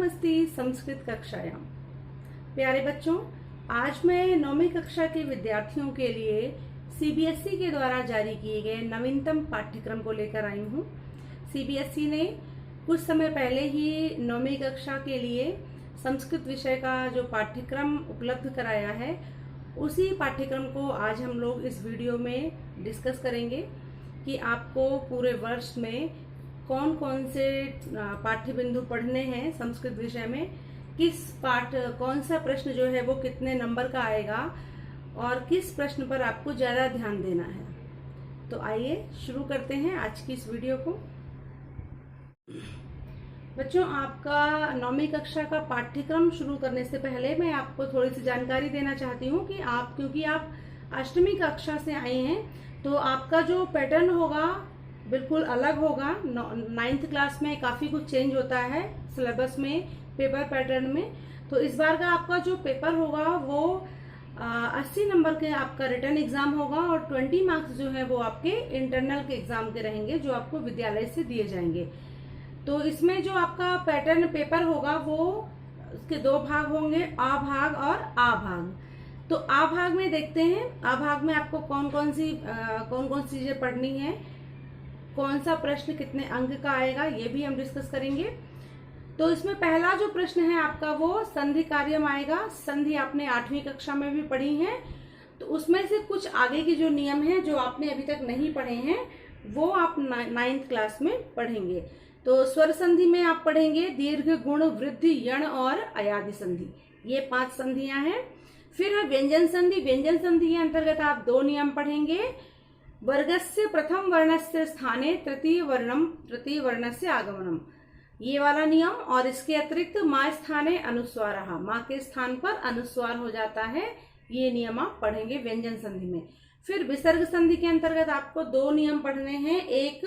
नमस्ते संस्कृत कक्षायां। प्यारे बच्चों, आज मैं 9वीं कक्षा के विद्यार्थियों के लिए सीबीएसई के द्वारा जारी किए गए नवीनतम पाठ्यक्रम को लेकर आई हूं। सीबीएसई ने कुछ समय पहले ही 9वीं कक्षा के लिए संस्कृत विषय का जो पाठ्यक्रम उपलब्ध कराया है, उसी पाठ्यक्रम को आज हम लोग इस वीडियो में डिस्कस करेंगे कि आपको पूरे वर्ष में कौन कौन से पाठ्य बिंदु पढ़ने हैं संस्कृत विषय में, कौन सा प्रश्न जो है वो कितने नंबर का आएगा और किस प्रश्न पर आपको ज्यादा ध्यान देना है। तो आइए शुरू करते हैं आज की इस वीडियो को। बच्चों, आपका 9वीं कक्षा का पाठ्यक्रम शुरू करने से पहले मैं आपको थोड़ी सी जानकारी देना चाहती हूँ कि क्योंकि आप 8वीं कक्षा से आए हैं तो आपका जो पैटर्न होगा बिल्कुल अलग होगा। 9th क्लास में काफी कुछ चेंज होता है सिलेबस में, पेपर पैटर्न में। तो इस बार का आपका जो पेपर होगा वो 80 नंबर के आपका रिटन एग्जाम होगा और 20 मार्क्स जो है वो आपके इंटरनल के एग्जाम के रहेंगे जो आपको विद्यालय से दिए जाएंगे। तो इसमें जो आपका पैटर्न पेपर होगा वो उसके 2 भाग होंगे, आ भाग और आ भाग। तो आ भाग में देखते हैं, आ भाग में आपको कौन कौन सी चीजें पढ़नी है, कौन सा प्रश्न कितने अंक का आएगा, ये भी हम डिस्कस करेंगे। तो इसमें पहला जो प्रश्न है आपका वो संधि कार्यम आएगा। संधि आपने 8वीं कक्षा में भी पढ़ी है, तो उसमें से कुछ आगे के जो नियम हैं जो आपने अभी तक नहीं पढ़े हैं वो आप 9th क्लास में पढ़ेंगे। तो स्वर संधि में आप पढ़ेंगे दीर्घ, गुण, वृद्धि, यण और अयादि संधि, ये 5 संधियां हैं। फिर है व्यंजन संधि। व्यंजन संधि के अंतर्गत आप 2 नियम पढ़ेंगे। वर्गस्य प्रथम वर्णस्य स्थाने तृतीय वर्णस्य आगमनम, ये वाला नियम। और इसके अतिरिक्त माँ स्थाने अनुस्वारः, माँ के स्थान पर अनुस्वार हो जाता है, ये नियम आप पढ़ेंगे व्यंजन संधि में। फिर विसर्ग संधि के अंतर्गत आपको 2 नियम पढ़ने हैं। एक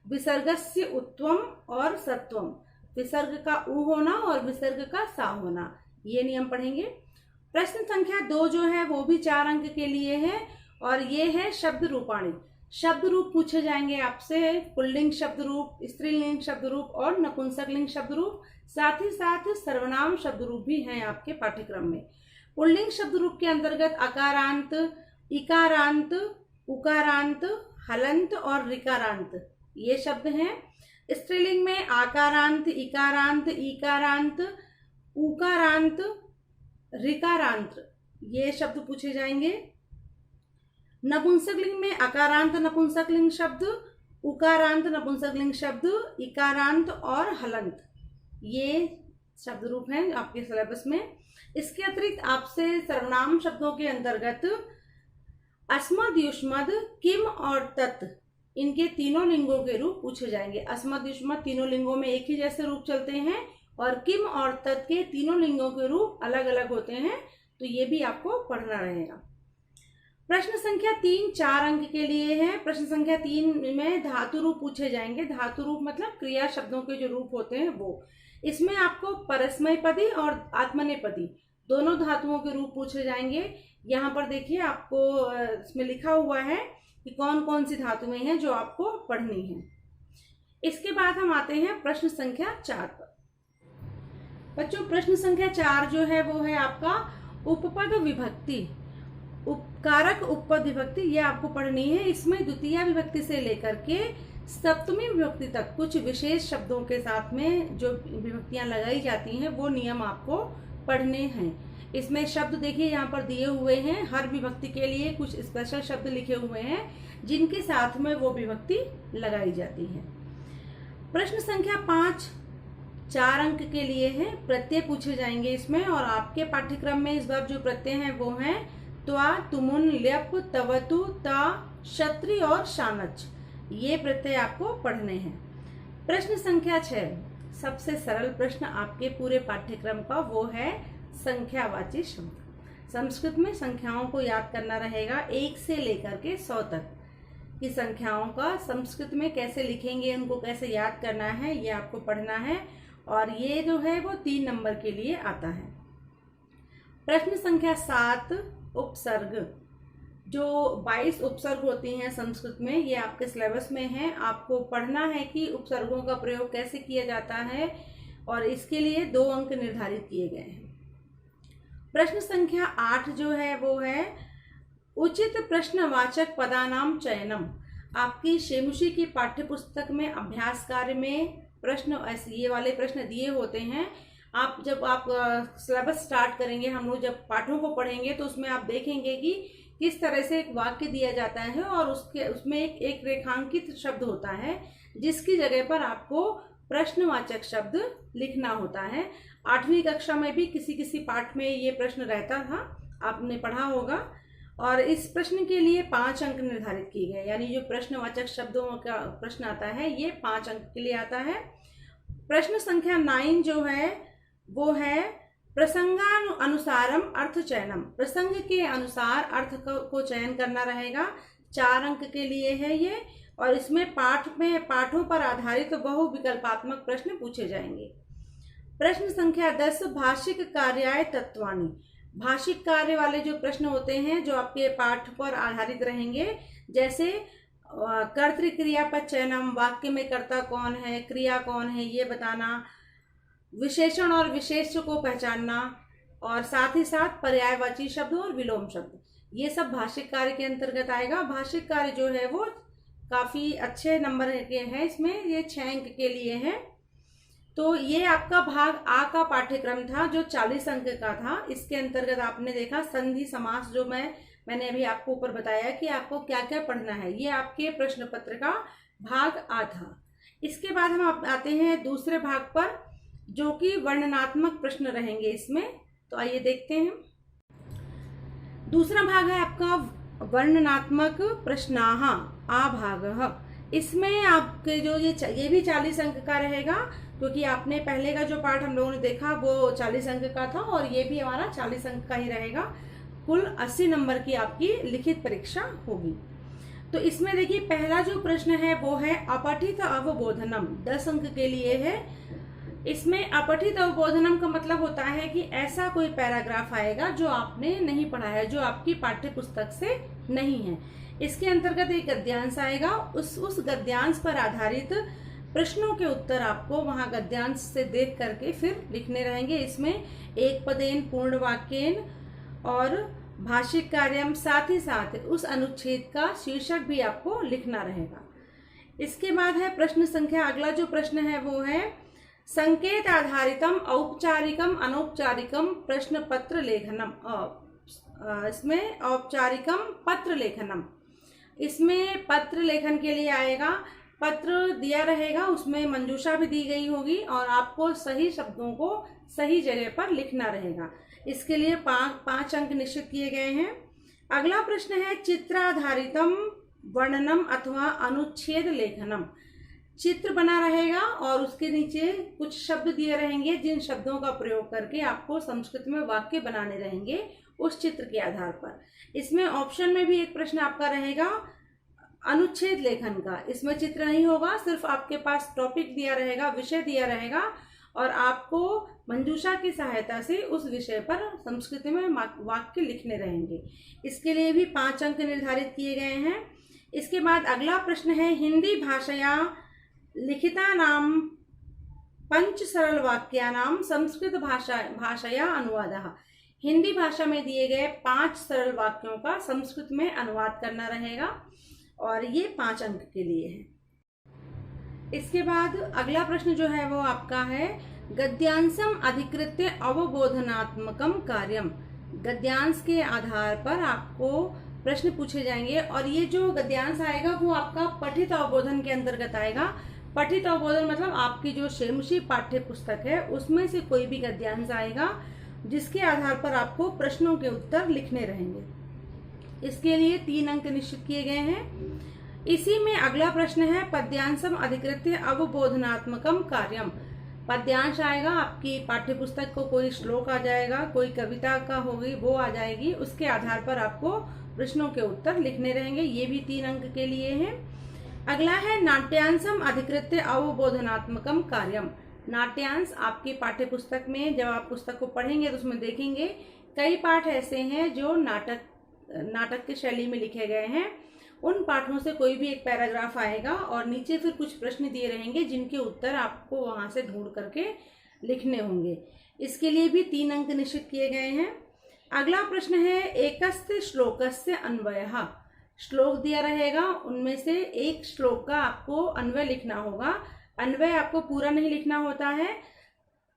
विसर्गस्य उत्वम और सत्वम, विसर्ग का उ होना और विसर्ग का सा होना, ये नियम पढ़ेंगे। प्रश्न संख्या 2 जो है वो भी 4 अंक के लिए है और ये है शब्द रूपाणी। शब्द रूप पूछे जाएंगे आपसे, पुल्लिंग शब्द रूप, स्त्रीलिंग शब्द रूप और नपुंसकलिंग शब्द रूप। साथ ही साथ सर्वनाम शब्द रूप भी हैं आपके पाठ्यक्रम में। पुल्लिंग शब्द रूप के अंतर्गत अकारांत, इकारांत, उकारांत, हलंत और रिकारांत, ये शब्द हैं। स्त्रीलिंग में आकारांत, इकारांत, ईकारांत, उकारांत, रिकारांत, ये शब्द पूछे जाएंगे। नपुंसकलिंग में अकारांत नपुंसकलिंग शब्द, उकारांत नपुंसकलिंग शब्द, इकारांत और हलंत, ये शब्द रूप हैं आपके सिलेबस में। इसके अतिरिक्त आपसे सर्वनाम शब्दों के अंतर्गत अस्मद, युष्मद, किम और तत्, इनके तीनों लिंगों के रूप पूछे जाएंगे। अस्मद, युष्मद तीनों लिंगों में एक ही जैसे रूप चलते हैं और किम और तत् के तीनों लिंगों के रूप अलग अलग होते हैं, तो ये भी आपको पढ़ना रहेगा। प्रश्न संख्या 3 4 अंक के लिए है। प्रश्न संख्या 3 में धातु रूप पूछे जाएंगे। धातु रूप मतलब क्रिया शब्दों के जो रूप होते हैं वो। इसमें आपको परस्मैपदी और आत्मनेपदी दोनों धातुओं के रूप पूछे जाएंगे। यहाँ पर देखिए आपको इसमें लिखा हुआ है कि कौन कौन सी धातुएं हैं जो आपको पढ़नी है। इसके बाद हम आते हैं प्रश्न संख्या 4 पर। बच्चों, प्रश्न संख्या 4 जो है वो है आपका उपपद विभक्ति, उपकारक उपपद विभक्ति, ये आपको पढ़नी है। इसमें द्वितीय विभक्ति से लेकर के सप्तमी विभक्ति तक कुछ विशेष शब्दों के साथ में जो विभक्तियां लगाई जाती हैं वो नियम आपको पढ़ने हैं। इसमें शब्द देखिए यहाँ पर दिए हुए हैं, हर विभक्ति के लिए कुछ स्पेशल शब्द लिखे हुए हैं जिनके साथ में वो विभक्ति लगाई जाती है। प्रश्न संख्या 5 4 अंक के लिए है। प्रत्यय पूछे जाएंगे इसमें और आपके पाठ्यक्रम में इस बार जो प्रत्यय हैं वो हैं त्वा, तुमुन, ल्यप, तवतु, ता, क्षत्रि और शानच, ये प्रत्यय आपको पढ़ने हैं। प्रश्न संख्या 6 सबसे सरल प्रश्न आपके पूरे पाठ्यक्रम का, वो है संख्यावाची शब्द। संस्कृत में संख्याओं को याद करना रहेगा 1 से लेकर के 100 तक की संख्याओं का संस्कृत में कैसे लिखेंगे, उनको कैसे याद करना है, ये आपको पढ़ना है और ये जो है वो 3 नंबर के लिए आता है। प्रश्न संख्या 7 उपसर्ग, जो 22 उपसर्ग होती हैं संस्कृत में, ये आपके सिलेबस में है। आपको पढ़ना है कि उपसर्गों का प्रयोग कैसे किया जाता है और इसके लिए 2 अंक निर्धारित किए गए हैं। प्रश्न संख्या 8 जो है वो है उचित प्रश्नवाचक पदानाम चयनम। आपकी शेमुशी की पाठ्य पुस्तक में अभ्यास कार्य में प्रश्न ऐसे ये वाले प्रश्न दिए होते हैं। आप जब आप सिलेबस स्टार्ट करेंगे, हम लोग जब पाठों को पढ़ेंगे तो उसमें आप देखेंगे कि किस तरह से एक वाक्य दिया जाता है और उसमें एक रेखांकित शब्द होता है जिसकी जगह पर आपको प्रश्नवाचक शब्द लिखना होता है। 8वीं कक्षा में भी किसी किसी पाठ में ये प्रश्न रहता था, आपने पढ़ा होगा। और इस प्रश्न के लिए 5 अंक निर्धारित किए गए, यानी जो प्रश्नवाचक शब्दों का प्रश्न आता है ये 5 अंक के लिए आता है। प्रश्न संख्या 9 जो है वो है प्रसंगानुसारम अर्थ चयनम। प्रसंग के अनुसार अर्थ को चयन करना रहेगा, 4 अंक के लिए है ये। और इसमें पाठों पर आधारित बहुविकल्पात्मक प्रश्न पूछे जाएंगे। प्रश्न संख्या 10 भाषिक कार्याय तत्वानि। भाषिक कार्य वाले जो प्रश्न होते हैं जो आपके पाठ पर आधारित रहेंगे, जैसे कर्तृक्रियापद चयनम, वाक्य में कर्ता कौन है, क्रिया कौन है ये बताना, विशेषण और विशेष्य को पहचानना, और साथ ही साथ पर्यायवाची शब्द और विलोम शब्द, ये सब भाषिक कार्य के अंतर्गत आएगा। भाषिक कार्य जो है वो काफ़ी अच्छे नंबर के हैं, इसमें ये 6 अंक के लिए है। तो ये आपका भाग आ का पाठ्यक्रम था जो 40 अंक का था। इसके अंतर्गत आपने देखा संधि समास, जो मैंने अभी आपको ऊपर बताया कि आपको क्या क्या पढ़ना है, ये आपके प्रश्न पत्र का भाग आ था। इसके बाद हम आते हैं दूसरे भाग पर जो कि वर्णनात्मक प्रश्न रहेंगे इसमें। तो आइए देखते हैं। दूसरा भाग है आपका वर्णनात्मक प्रश्नाः आ भाग। इसमें आपके जो ये भी 40 अंक का रहेगा, क्योंकि आपने पहले का जो पाठ हम लोगों ने देखा वो 40 अंक का था और ये भी हमारा 40 अंक का ही रहेगा। कुल 80 नंबर की आपकी लिखित परीक्षा होगी। तो इसमें देखिए पहला जो प्रश्न है वो है अपठित अवबोधनम, 10 अंक के लिए है। इसमें अपठित अवबोधनम का मतलब होता है कि ऐसा कोई पैराग्राफ आएगा जो आपने नहीं पढ़ा है, जो आपकी पाठ्य पुस्तक से नहीं है। इसके अंतर्गत एक गद्यांश आएगा, उस गद्यांश पर आधारित प्रश्नों के उत्तर आपको वहां गद्यांश से देख करके फिर लिखने रहेंगे। इसमें एक पदेन, पूर्ण वाक्येन और भाषिक कार्यम, साथ ही साथ उस अनुच्छेद का शीर्षक भी आपको लिखना रहेगा। इसके बाद है प्रश्न संख्या, अगला जो प्रश्न है वो है संकेत आधारितम औपचारिकम अनौपचारिकम प्रश्न पत्र लेखनम। इसमें औपचारिकम पत्र लेखनम, इसमें पत्र लेखन के लिए आएगा। पत्र दिया रहेगा, उसमें मंजूषा भी दी गई होगी और आपको सही शब्दों को सही जगह पर लिखना रहेगा। इसके लिए 5 अंक निश्चित किए गए हैं। अगला प्रश्न है चित्राधारितम वर्णनम अथवा अनुच्छेद लेखनम। चित्र बना रहेगा और उसके नीचे कुछ शब्द दिए रहेंगे जिन शब्दों का प्रयोग करके आपको संस्कृत में वाक्य बनाने रहेंगे उस चित्र के आधार पर। इसमें ऑप्शन में भी एक प्रश्न आपका रहेगा अनुच्छेद लेखन का। इसमें चित्र नहीं होगा, सिर्फ आपके पास टॉपिक दिया रहेगा, विषय दिया रहेगा और आपको मंजूषा की सहायता से उस विषय पर संस्कृत में वाक्य लिखने रहेंगे। इसके लिए भी 5 अंक निर्धारित किए गए हैं। इसके बाद अगला प्रश्न है हिंदी भाषया लिखितानां पंच सरल वाक्यानां संस्कृत भाषया अनुवादः। हिंदी भाषा में दिए गए 5 सरल वाक्यों का संस्कृत में अनुवाद करना रहेगा और ये 5 अंक के लिए है। इसके बाद अगला प्रश्न जो है वो आपका है गद्यांशम अधिकृत्य अवबोधनात्मकम कार्यम। गद्यांश के आधार पर आपको प्रश्न पूछे जाएंगे और ये जो गद्यांश आएगा वो आपका पठित अवबोधन के अंतर्गत आएगा। पठित अवबोधन मतलब आपकी जो शेमुशी पाठ्य पुस्तक है उसमें से कोई भी गद्यांश आएगा जिसके आधार पर आपको प्रश्नों के उत्तर लिखने रहेंगे। इसके लिए 3 अंक निश्चित किए गए हैं। इसी में अगला प्रश्न है पद्यांशम अधिकृत्य अवबोधनात्मकम कार्यम। पद्यांश आएगा, आपकी पाठ्य पुस्तक को कोई श्लोक आ जाएगा, कोई कविता का होगी वो आ जाएगी, उसके आधार पर आपको प्रश्नों के उत्तर लिखने रहेंगे। ये भी 3 अंक के लिए हैं। अगला है नाट्यांशम अधिकृत्य अवबोधनात्मकम कार्यम। नाट्यांश आपकी पाठ्य पुस्तक में जब आप पुस्तक को पढ़ेंगे तो उसमें देखेंगे कई पाठ ऐसे हैं जो नाटक की शैली में लिखे गए हैं। उन पाठों से कोई भी एक पैराग्राफ आएगा और नीचे फिर कुछ प्रश्न दिए रहेंगे जिनके उत्तर आपको वहां से ढूंढ करके लिखने होंगे। इसके लिए भी 3 अंक निश्चित किए गए हैं। अगला प्रश्न है एकस्य श्लोकस्य अन्वयः। श्लोक दिया रहेगा, उनमें से एक श्लोक का आपको अन्वय लिखना होगा। अन्वय आपको पूरा नहीं लिखना होता है,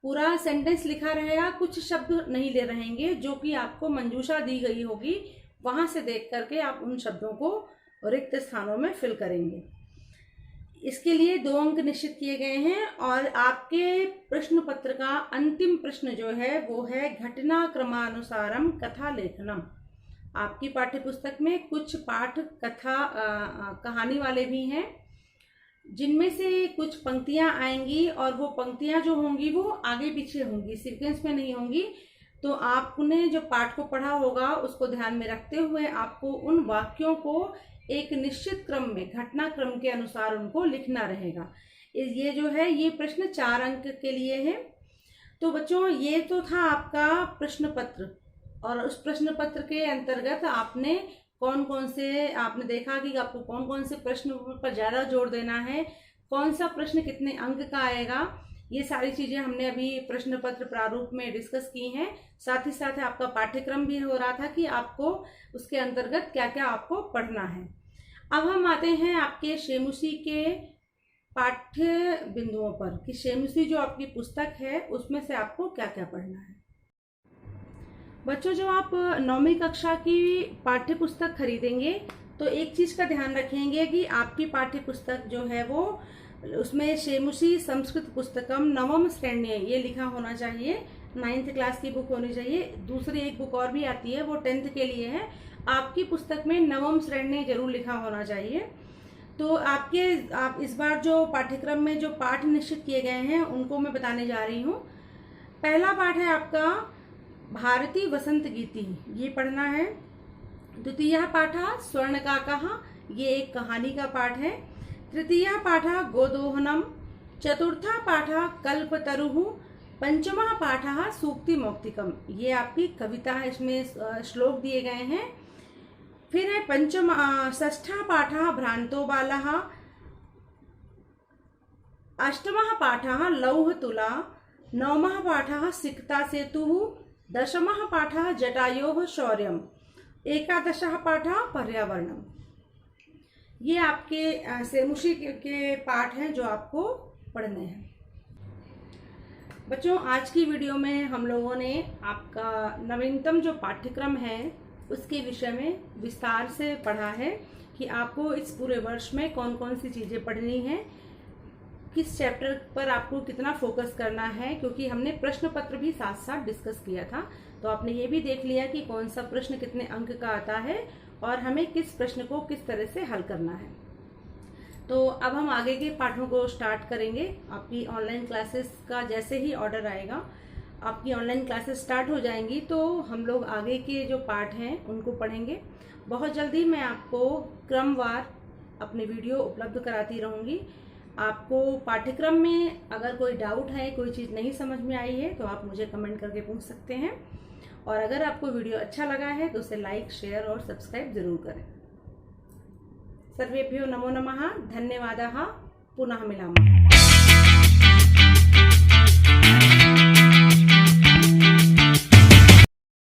पूरा सेंटेंस लिखा रहेगा, कुछ शब्द नहीं ले रहेंगे जो कि आपको मंजूषा दी गई होगी, वहां से देख करके आप उन शब्दों को रिक्त स्थानों में फिल करेंगे। इसके लिए 2 अंक निश्चित किए गए हैं। और आपके प्रश्न पत्र का अंतिम प्रश्न जो है वो है घटना क्रमानुसारम कथा लेखनम। आपकी पाठ्य पुस्तक में कुछ पाठ कथा कहानी वाले भी हैं, जिनमें से कुछ पंक्तियां आएंगी और वो पंक्तियां जो होंगी वो आगे पीछे होंगी, सीक्वेंस में नहीं होंगी। तो आपने जो पाठ को पढ़ा होगा उसको ध्यान में रखते हुए आपको उन वाक्यों को एक निश्चित क्रम में, घटनाक्रम के अनुसार उनको लिखना रहेगा। ये जो है ये प्रश्न 4 अंक के लिए है। तो बच्चों ये तो था आपका प्रश्न पत्र, और उस प्रश्न पत्र के अंतर्गत आपने कौन कौन से, आपने देखा कि आपको कौन कौन से प्रश्न पर ज़्यादा जोर देना है, कौन सा प्रश्न कितने अंक का आएगा, ये सारी चीज़ें हमने अभी प्रश्न पत्र प्रारूप में डिस्कस की हैं। साथ ही साथ आपका पाठ्यक्रम भी हो रहा था कि आपको उसके अंतर्गत क्या क्या आपको पढ़ना है। अब हम आते हैं आपके शेमुसी के पाठ्य बिंदुओं पर कि शेमुसी जो आपकी पुस्तक है उसमें से आपको क्या क्या पढ़ना है। बच्चों जब आप 9वीं कक्षा की पाठ्य पुस्तक खरीदेंगे तो एक चीज़ का ध्यान रखेंगे कि आपकी पाठ्य पुस्तक जो है वो उसमें शेमुसी संस्कृत पुस्तकम नवम श्रेणी ये लिखा होना चाहिए, 9th क्लास की बुक होनी चाहिए। दूसरी एक बुक और भी आती है वो 10th के लिए है, आपकी पुस्तक में नवम श्रेणी जरूर लिखा होना चाहिए। तो आप इस बार जो पाठ्यक्रम में जो पाठ निश्चित किए गए हैं उनको मैं बताने जा रही हूँ। पहला पाठ है आपका भारती वसंत गीति, ये पढ़ना है। द्वितीय पाठ स्वर्णकाकः, ये एक कहानी का पाठ है। तृतीय पाठ गोदोहनम। चतुर्था पाठ कल्पतरुः। पंचमः पाठ सूक्ति मौक्तिकम, ये आपकी कविता है, इसमें श्लोक दिए गए हैं। फिर है षष्ठा पाठ भ्रांतो बालः। अष्टमः पाठ लौह तुला। नवमः पाठ सिक्ता सेतुः। 10मः पाठ जटायोः शौर्यम। 11 पाठ पर्यावरणम। ये आपके शेमुसी के पाठ हैं जो आपको पढ़ने हैं। बच्चों आज की वीडियो में हम लोगों ने आपका नवीनतम जो पाठ्यक्रम है उसके विषय में विस्तार से पढ़ा है कि आपको इस पूरे वर्ष में कौन कौन सी चीज़ें पढ़नी है, किस चैप्टर पर आपको कितना फोकस करना है, क्योंकि हमने प्रश्न पत्र भी साथ साथ डिस्कस किया था। तो आपने ये भी देख लिया कि कौन सा प्रश्न कितने अंक का आता है और हमें किस प्रश्न को किस तरह से हल करना है। तो अब हम आगे के पाठों को स्टार्ट करेंगे। आपकी ऑनलाइन क्लासेस का जैसे ही ऑर्डर आएगा, आपकी ऑनलाइन क्लासेस स्टार्ट हो जाएंगी तो हम लोग आगे के जो पाठ हैं उनको पढ़ेंगे। बहुत जल्दी मैं आपको क्रमवार अपने वीडियो उपलब्ध कराती रहूँगी। आपको पाठ्यक्रम में अगर कोई डाउट है, कोई चीज़ नहीं समझ में आई है तो आप मुझे कमेंट करके पूछ सकते हैं। और अगर आपको वीडियो अच्छा लगा है तो उसे लाइक, शेयर और सब्सक्राइब जरूर करें। सर्वेभ्यो नमो नमः, धन्यवादः, पुनः मिलामः।